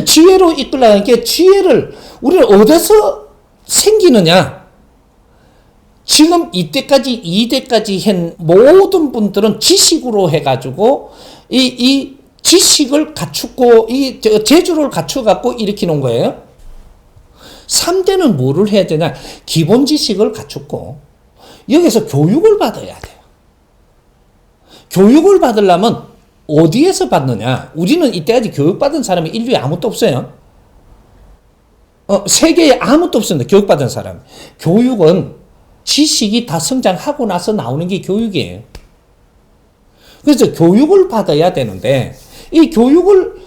지혜로 이끌라는 게 지혜를 우리는 어디서 생기느냐? 지금 이때까지 한 모든 분들은 지식으로 해가지고 이 지식을 갖추고 재주를 갖춰갖고 일으키는 거예요. 3대는 뭐를 해야 되냐? 기본 지식을 갖추고 여기서 교육을 받아야 돼요. 교육을 받으려면 어디에서 받느냐? 우리는 이때까지 교육받은 사람이 인류에 아무도 없어요. 세계에 아무도 없습니다. 교육받은 사람. 교육은 지식이 다 성장하고 나서 나오는 게 교육이에요. 그래서 교육을 받아야 되는데 이 교육을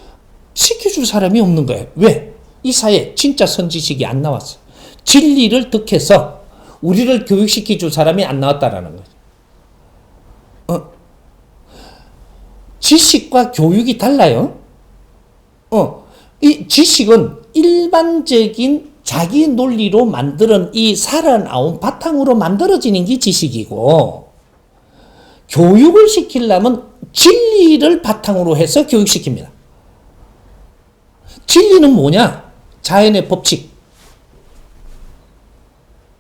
시켜줄 사람이 없는 거예요. 왜? 이 사회에 진짜 선지식이 안 나왔어. 진리를 득해서 우리를 교육시켜줄 사람이 안 나왔다라는 거죠. 지식과 교육이 달라요. 이 지식은 일반적인 자기 논리로 만드는 이 살아나온 바탕으로 만들어지는 게 지식이고, 교육을 시키려면 진리를 바탕으로 해서 교육시킵니다. 진리는 뭐냐? 자연의 법칙.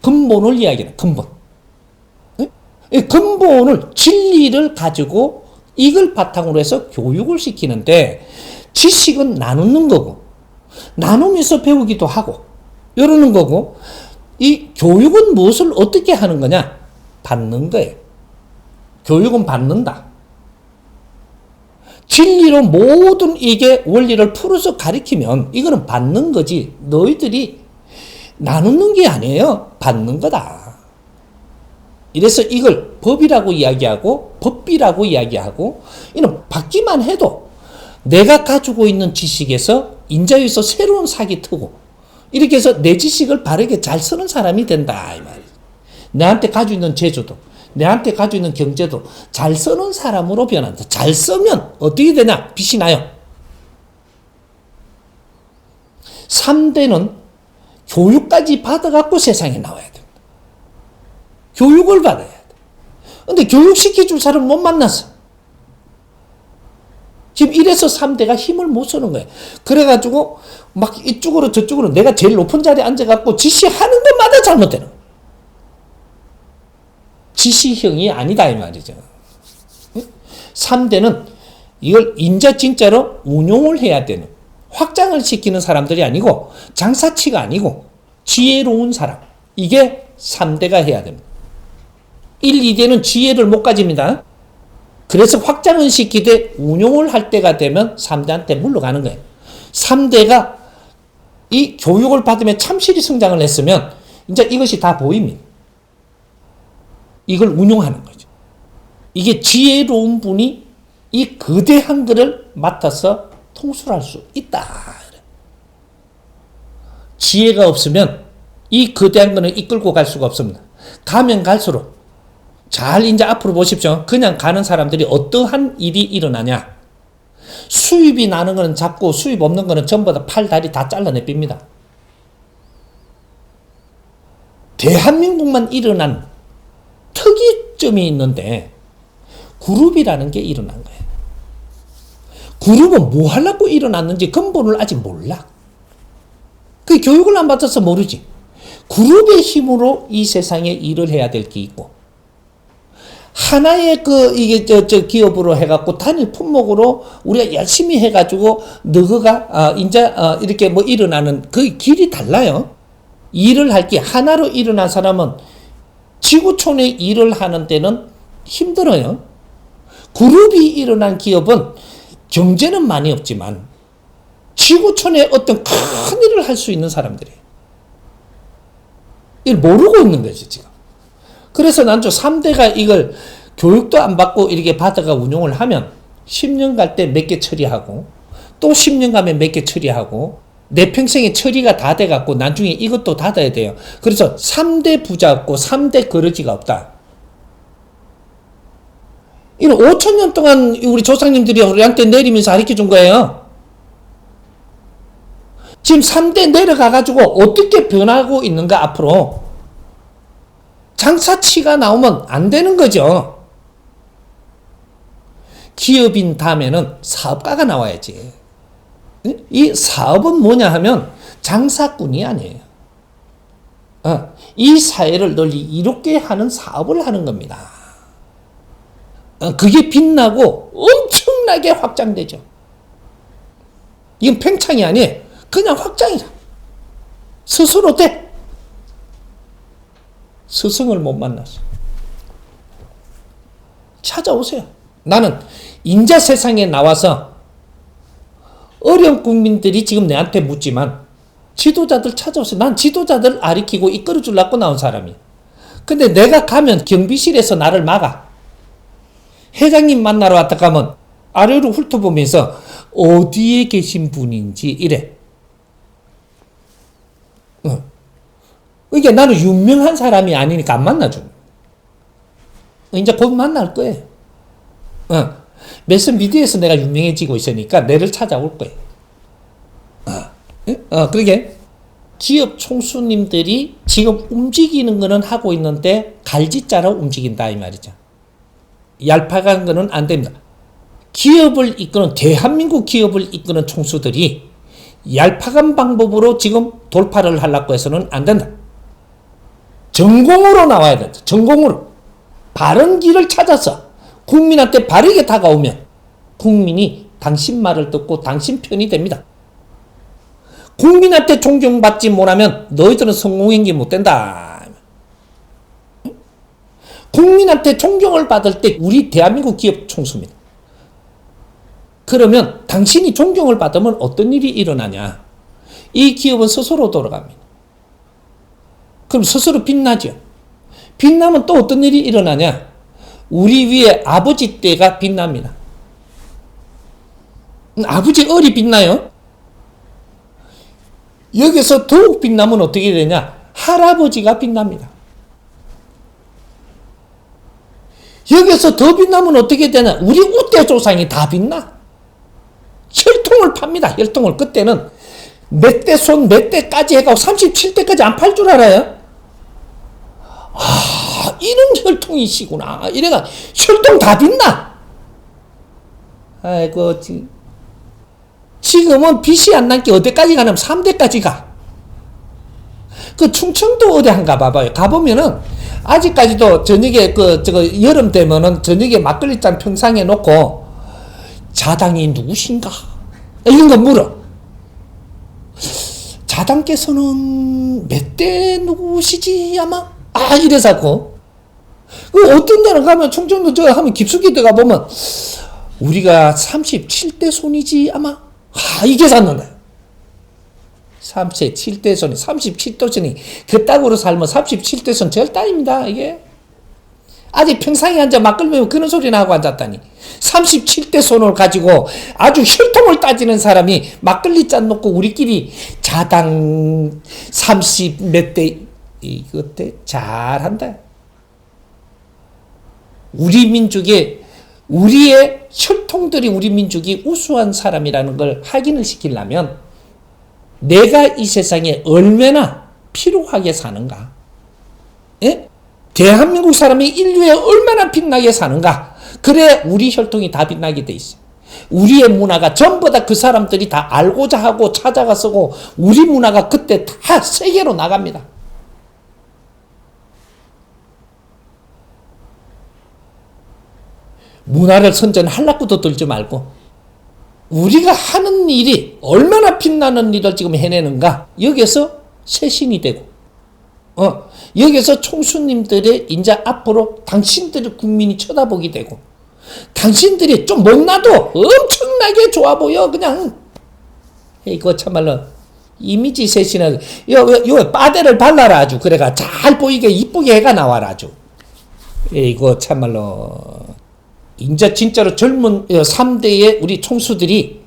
근본을 이야기하는 근본. 이 근본을, 진리를 가지고 이걸 바탕으로 해서 교육을 시키는데, 지식은 나누는 거고, 나누면서 배우기도 하고, 이러는 거고, 이 교육은 무엇을 어떻게 하는 거냐? 받는 거예요. 교육은 받는다. 진리로 모든 이게 원리를 풀어서 가리키면 이거는 받는 거지. 너희들이 나누는 게 아니에요. 받는 거다. 이래서 이걸 법이라고 이야기하고 법비라고 이야기하고, 이는 받기만 해도 내가 가지고 있는 지식에서 인자에서 새로운 사기 트고 이렇게 해서 내 지식을 바르게 잘 쓰는 사람이 된다 이 말이에요. 내한테 가지고 있는 재주도, 내한테 가지고 있는 경제도 잘 쓰는 사람으로 변한다. 잘 쓰면 어떻게 되냐? 빛이 나요. 3대는 교육까지 받아갖고 세상에 나와야 됩니다. 교육을 받아야 돼. 근데 교육시켜줄 사람 못 만났어. 지금 이래서 3대가 힘을 못 쓰는 거예요. 그래가지고 막 이쪽으로 저쪽으로 내가 제일 높은 자리에 앉아갖고 지시하는 것마다 잘못되는 거예요. 지시형이 아니다 이 말이죠. 3대는 이걸 진짜로 운용을 해야 되는, 확장을 시키는 사람들이 아니고 장사치가 아니고 지혜로운 사람, 이게 3대가 해야 됩니다. 1, 2대는 지혜를 못 가집니다. 그래서 확장을 시키되 운용을 할 때가 되면 3대한테 물러가는 거예요. 3대가 이 교육을 받으면 참실히 성장을 했으면 이제 이것이 다 보입니다. 이걸 운용하는 거죠. 이게 지혜로운 분이 이 거대한 것을 맡아서 통솔할 수 있다. 지혜가 없으면 이 거대한 것을 이끌고 갈 수가 없습니다. 가면 갈수록 잘 이제 앞으로 보십시오. 그냥 가는 사람들이 어떠한 일이 일어나냐? 수입이 나는 거는 잡고 수입 없는 거는 전부 다 팔, 다리 다 잘라내빕니다. 대한민국만 일어난 특이점이 있는데 그룹이라는 게 일어난 거예요. 그룹은 뭐 하려고 일어났는지 근본을 아직 몰라. 그 교육을 안 받아서 모르지. 그룹의 힘으로 이 세상에 일을 해야 될 게 있고, 하나의 기업으로 해갖고 단일 품목으로 우리가 열심히 해가지고 너가 이렇게 뭐 일어나는 그 길이 달라요. 일을 할 게 하나로 일어난 사람은 지구촌에 일을 하는 데는 힘들어요. 그룹이 일어난 기업은 경제는 많이 없지만 지구촌에 어떤 큰 일을 할 수 있는 사람들이에요. 이걸 모르고 있는 거지 지금. 그래서 난 3대가 이걸 교육도 안 받고 이렇게 받아가 운용을 하면 10년 갈 때 몇 개 처리하고 또 10년 가면 몇 개 처리하고 내 평생에 처리가 다 돼갖고 나중에 이것도 닫아야 돼요. 그래서 3대 부자 없고 3대 거러지가 없다. 이는 5,000년 동안 우리 조상님들이 우리한테 내리면서 가르쳐 준 거예요. 지금 3대 내려가가지고 어떻게 변하고 있는가 앞으로. 장사치가 나오면 안 되는 거죠. 기업인 다음에는 사업가가 나와야지. 이 사업은 뭐냐 하면 장사꾼이 아니에요. 이 사회를 널리 이롭게 하는 사업을 하는 겁니다. 그게 빛나고 엄청나게 확장되죠. 이건 팽창이 아니에요. 그냥 확장이다. 스스로 돼. 스승을 못 만났어. 찾아오세요. 나는 인자 세상에 나와서 어려운 국민들이 지금 내한테 묻지만 지도자들 찾아오세요. 난 지도자들 아리키고 이끌어 주려고 나온 사람이야. 근데 내가 가면 경비실에서 나를 막아. 회장님 만나러 왔다 가면 아래로 훑어보면서 어디에 계신 분인지 이래. 그러니까 나는 유명한 사람이 아니니까 안 만나줘. 이제 곧 만날 거예요. 매스미디어에서 내가 유명해지고 있으니까 내를 찾아올 거예요. 그러게 기업 총수님들이 지금 움직이는 거는 하고 있는데 갈짓자로 움직인다 이 말이죠. 얄팍한 거는 안 됩니다. 기업을 이끄는 대한민국 기업을 이끄는 총수들이 얄팍한 방법으로 지금 돌파를 하려고 해서는 안 된다. 전공으로 나와야 된다. 전공으로. 바른 길을 찾아서 국민한테 바르게 다가오면 국민이 당신 말을 듣고 당신 편이 됩니다. 국민한테 존경받지 못하면 너희들은 성공행기 못 된다. 국민한테 존경을 받을 때 우리 대한민국 기업 총수입니다. 그러면 당신이 존경을 받으면 어떤 일이 일어나냐? 이 기업은 스스로 돌아갑니다. 그럼 스스로 빛나죠. 빛나면 또 어떤 일이 일어나냐? 우리 위에 아버지 때가 빛납니다. 아버지 얼이 빛나요? 여기서 더욱 빛나면 어떻게 되냐? 할아버지가 빛납니다. 여기서 더 빛나면 어떻게 되냐? 우리 우대 조상이 다 빛나. 혈통을 팝니다. 혈통을. 그때는 몇 대 손 몇 대까지 해가고 37대까지 안 팔 줄 알아요? 이런 혈통이시구나. 이래가 혈통 다 빛나. 아이고, 지금은 빛이 안 난 게 어디까지 가냐면 3대까지 가. 그 충청도 어디 한가 봐봐요. 가보면은 아직까지도 저녁에 여름 되면은 저녁에 막걸리잔 평상에 놓고 자당이 누구신가? 이런 거 물어. 자당께서는 몇 대 누구시지 아마? 이래서고. 어떤 데는 가면 충청도 저 하면 깊숙이 들어가 보면 우리가 37대 손이지 아마? 이게 샀는데. 37대 손이 37대 손이 그따구로 살면 37대 손 절단입니다. 이게. 아직 평상에 앉아 막걸리 먹으면 그런 소리나 하고 앉았다니. 37대 손을 가지고 아주 혈통을 따지는 사람이 막걸리 짠 놓고 우리끼리 자당 30 몇 대 이것대 잘한다. 우리 민족의 우리의 혈통들이 우리 민족이 우수한 사람이라는 걸 확인을 시키려면 내가 이 세상에 얼마나 필요하게 사는가? 예? 대한민국 사람이 인류에 얼마나 빛나게 사는가? 그래 우리 혈통이 다 빛나게 돼 있어요. 우리의 문화가 전부 다 그 사람들이 다 알고자 하고 찾아가 쓰고 우리 문화가 그때 다 세계로 나갑니다. 문화를 선전하려고도 들지 말고 우리가 하는 일이 얼마나 빛나는 일을 지금 해내는가 여기서 쇄신이 되고 여기서 총수님들의 이제 앞으로 당신들의 국민이 쳐다보게 되고 당신들이 좀 못나도 엄청나게 좋아 보여 그냥. 이거 참말로 이미지 쇄신을 요 빠데를 발라라 아주. 그래가 잘 보이게 이쁘게 해가 나와라 아주. 이거 참말로 이제 진짜로 젊은 3대의 우리 총수들이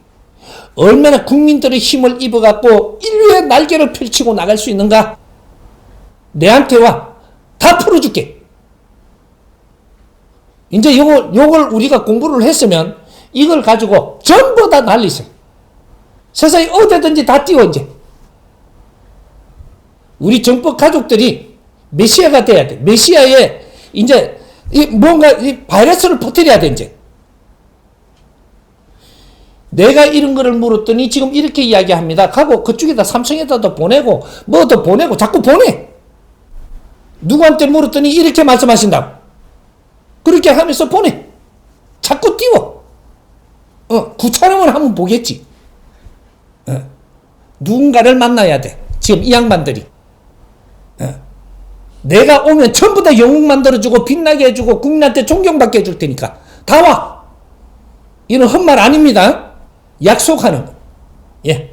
얼마나 국민들의 힘을 입어갖고 인류의 날개를 펼치고 나갈 수 있는가? 내한테 와. 다 풀어줄게. 이제 요걸 우리가 공부를 했으면 이걸 가지고 전부 다 날리세요. 세상에 어디든지 다 띄워 이제. 우리 정법 가족들이 메시아가 돼야 돼. 메시아에 이제 뭔가 이 바이러스를 퍼뜨려야 돼 이제. 내가 이런 거를 물었더니 지금 이렇게 이야기합니다. 가고 그쪽에다 삼성에다도 보내고 뭐도 보내고 자꾸 보내. 누구한테 물었더니 이렇게 말씀하신다. 그렇게 하면서 보내. 자꾸 띄워. 구촬영을 하면 보겠지. 누군가를 만나야 돼. 지금 이 양반들이. 내가 오면 전부 다 영웅 만들어주고 빛나게 해주고 국민한테 존경받게 해줄 테니까 다 와. 이런 헛말 아닙니다. 약속하는 거. 예.